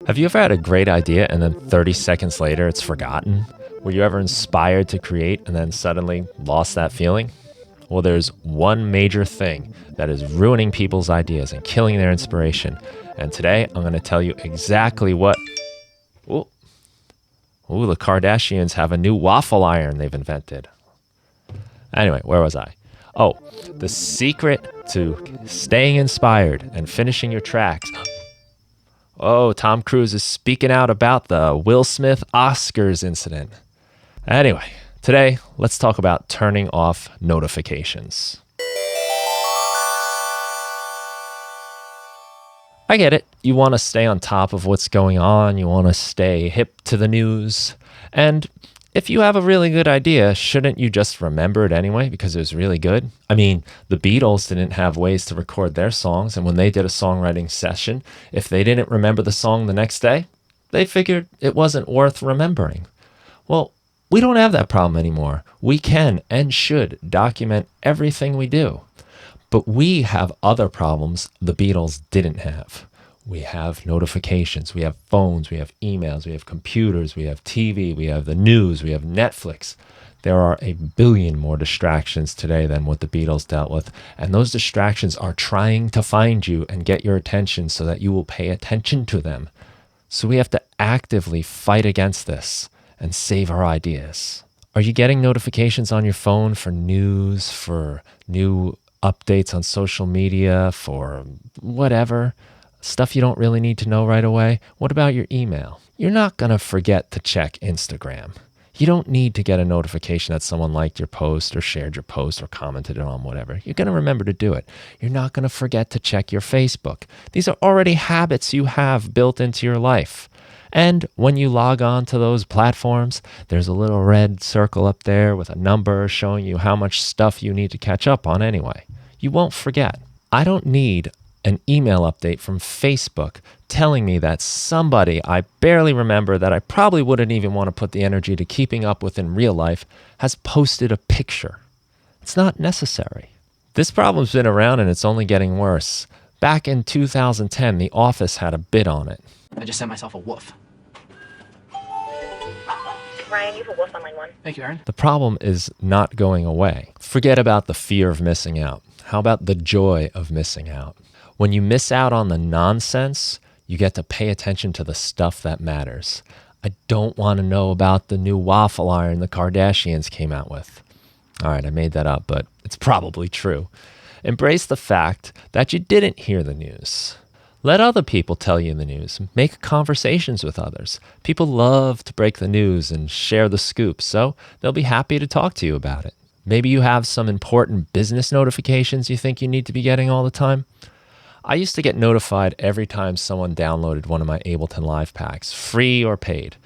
Have you ever had a great idea and then 30 seconds later it's forgotten? Were you ever inspired to create and then suddenly lost that feeling? Well, there's one major thing that is ruining people's ideas and killing their inspiration. And today I'm going to tell you exactly what. Ooh, the Kardashians have a new waffle iron they've invented. Anyway, where was I? Oh, the secret to staying inspired and finishing your tracks. Oh, Tom Cruise is speaking out about the Will Smith Oscars incident. Anyway, today let's talk about turning off notifications. I get it. You want to stay on top of what's going on. You want to stay hip to the news. And if you have a really good idea, shouldn't you just remember it anyway because it was really good? I mean, the Beatles didn't have ways to record their songs, and when they did a songwriting session, if they didn't remember the song the next day, they figured it wasn't worth remembering. Well, we don't have that problem anymore. We can and should document everything we do. But we have other problems the Beatles didn't have. We have notifications, we have phones, we have emails, we have computers, we have TV, we have the news, we have Netflix. There are a billion more distractions today than what the Beatles dealt with. And those distractions are trying to find you and get your attention so that you will pay attention to them. So we have to actively fight against this and save our ideas. Are you getting notifications on your phone for news, for new updates on social media, for whatever? Stuff you don't really need to know right away? What about your email? You're not going to forget to check Instagram. You don't need to get a notification that someone liked your post or shared your post or commented on whatever. You're going to remember to do it. You're not going to forget to check your Facebook. These are already habits you have built into your life. And when you log on to those platforms, there's a little red circle up there with a number showing you how much stuff you need to catch up on anyway. You won't forget. I don't need an email update from Facebook telling me that somebody I barely remember that I probably wouldn't even want to put the energy to keeping up with in real life has posted a picture. It's not necessary. This problem's been around and it's only getting worse. Back in 2010, The Office had a bit on it. I just sent myself a woof. Ryan, you have a woof on line 1. Thank you, Aaron. The problem is not going away. Forget about the fear of missing out. How about the joy of missing out? When you miss out on the nonsense, you get to pay attention to the stuff that matters. I don't want to know about the new waffle iron the Kardashians came out with. All right, I made that up, but it's probably true. Embrace the fact that you didn't hear the news. Let other people tell you the news. Make conversations with others. People love to break the news and share the scoop, so they'll be happy to talk to you about it. Maybe you have some important business notifications you think you need to be getting all the time. I used to get notified every time someone downloaded one of my Ableton Live packs, free or paid.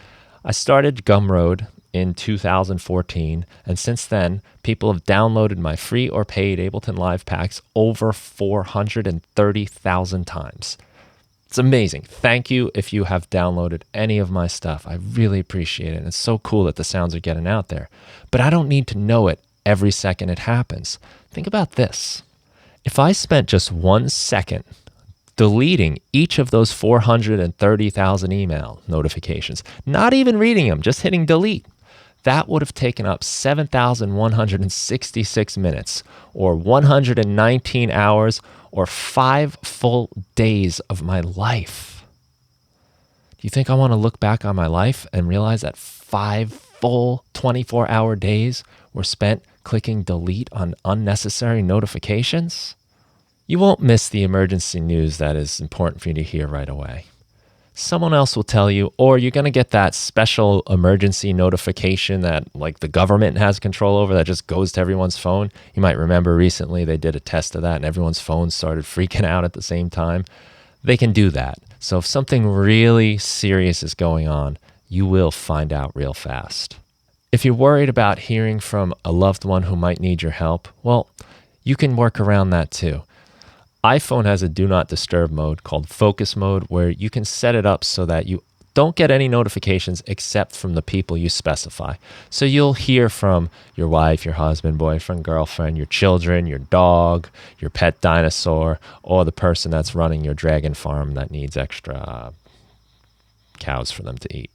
I started Gumroad in 2014, and since then, people have downloaded my free or paid Ableton Live packs over 430,000 times. It's amazing. Thank you if you have downloaded any of my stuff. I really appreciate it. And it's so cool that the sounds are getting out there. But I don't need to know it every second it happens. Think about this. If I spent just 1 second deleting each of those 430,000 email notifications, not even reading them, just hitting delete, that would have taken up 7,166 minutes, or 119 hours, or 5 full days of my life. Do you think I want to look back on my life and realize that 5 full 24-hour days were spent clicking delete on unnecessary notifications? You won't miss the emergency news that is important for you to hear right away. Someone else will tell you, or you're going to get that special emergency notification that like the government has control over that just goes to everyone's phone. You might remember recently they did a test of that and everyone's phones started freaking out at the same time. They can do that. So if something really serious is going on, you will find out real fast. If you're worried about hearing from a loved one who might need your help, well, you can work around that too. iPhone has a do not disturb mode called focus mode where you can set it up so that you don't get any notifications except from the people you specify. So you'll hear from your wife, your husband, boyfriend, girlfriend, your children, your dog, your pet dinosaur, or the person that's running your dragon farm that needs extra cows for them to eat.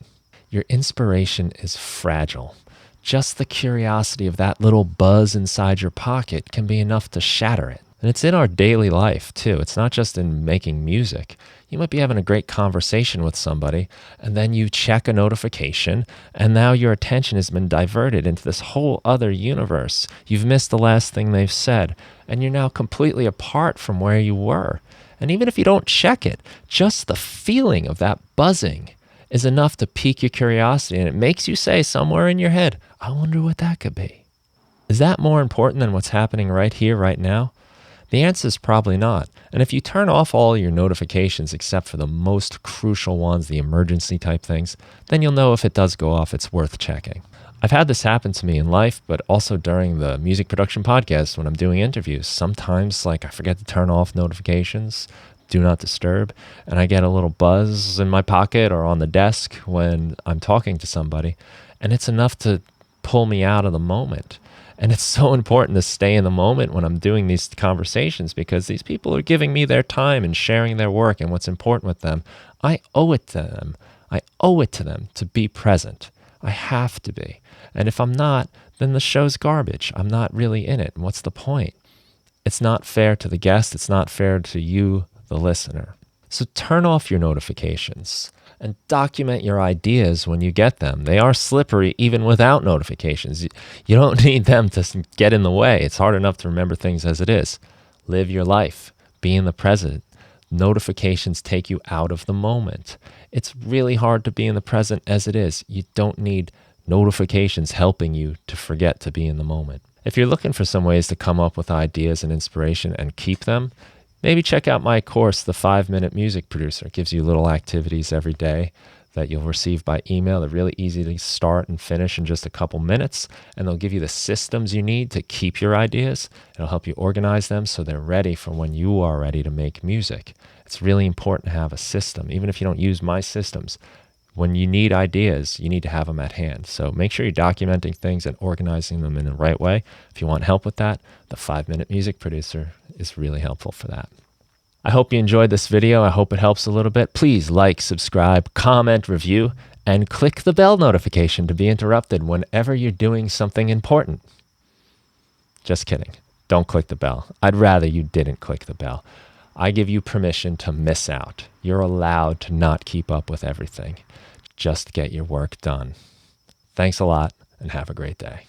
Your inspiration is fragile. Just the curiosity of that little buzz inside your pocket can be enough to shatter it. And it's in our daily life, too. It's not just in making music. You might be having a great conversation with somebody, and then you check a notification, and now your attention has been diverted into this whole other universe. You've missed the last thing they've said, and you're now completely apart from where you were. And even if you don't check it, just the feeling of that buzzing is enough to pique your curiosity, and it makes you say somewhere in your head, I wonder what that could be. Is that more important than what's happening right here, right now? The answer is probably not. And if you turn off all your notifications except for the most crucial ones, the emergency type things, then you'll know if it does go off, it's worth checking. I've had this happen to me in life, but also during the music production podcast when I'm doing interviews. Sometimes, I forget to turn off notifications, do not disturb, and I get a little buzz in my pocket or on the desk when I'm talking to somebody, and it's enough to pull me out of the moment. And it's so important to stay in the moment when I'm doing these conversations because these people are giving me their time and sharing their work and what's important with them. I owe it to them. I owe it to them to be present. I have to be. And if I'm not, then the show's garbage. I'm not really in it. And what's the point? It's not fair to the guest. It's not fair to you, the listener. So turn off your notifications and document your ideas when you get them. They are slippery even without notifications. You don't need them to get in the way. It's hard enough to remember things as it is. Live your life. Be in the present. Notifications take you out of the moment. It's really hard to be in the present as it is. You don't need notifications helping you to forget to be in the moment. If you're looking for some ways to come up with ideas and inspiration and keep them, maybe check out my course, The 5-Minute Music Producer. It gives you little activities every day that you'll receive by email. They're really easy to start and finish in just a couple minutes, and they'll give you the systems you need to keep your ideas. It'll help you organize them so they're ready for when you are ready to make music. It's really important to have a system, even if you don't use my systems. When you need ideas, you need to have them at hand. So make sure you're documenting things and organizing them in the right way. If you want help with that, the 5-Minute Music Producer is really helpful for that. I hope you enjoyed this video. I hope it helps a little bit. Please like, subscribe, comment, review, and click the bell notification to be interrupted whenever you're doing something important. Just kidding. Don't click the bell. I'd rather you didn't click the bell. I give you permission to miss out. You're allowed to not keep up with everything. Just get your work done. Thanks a lot and have a great day.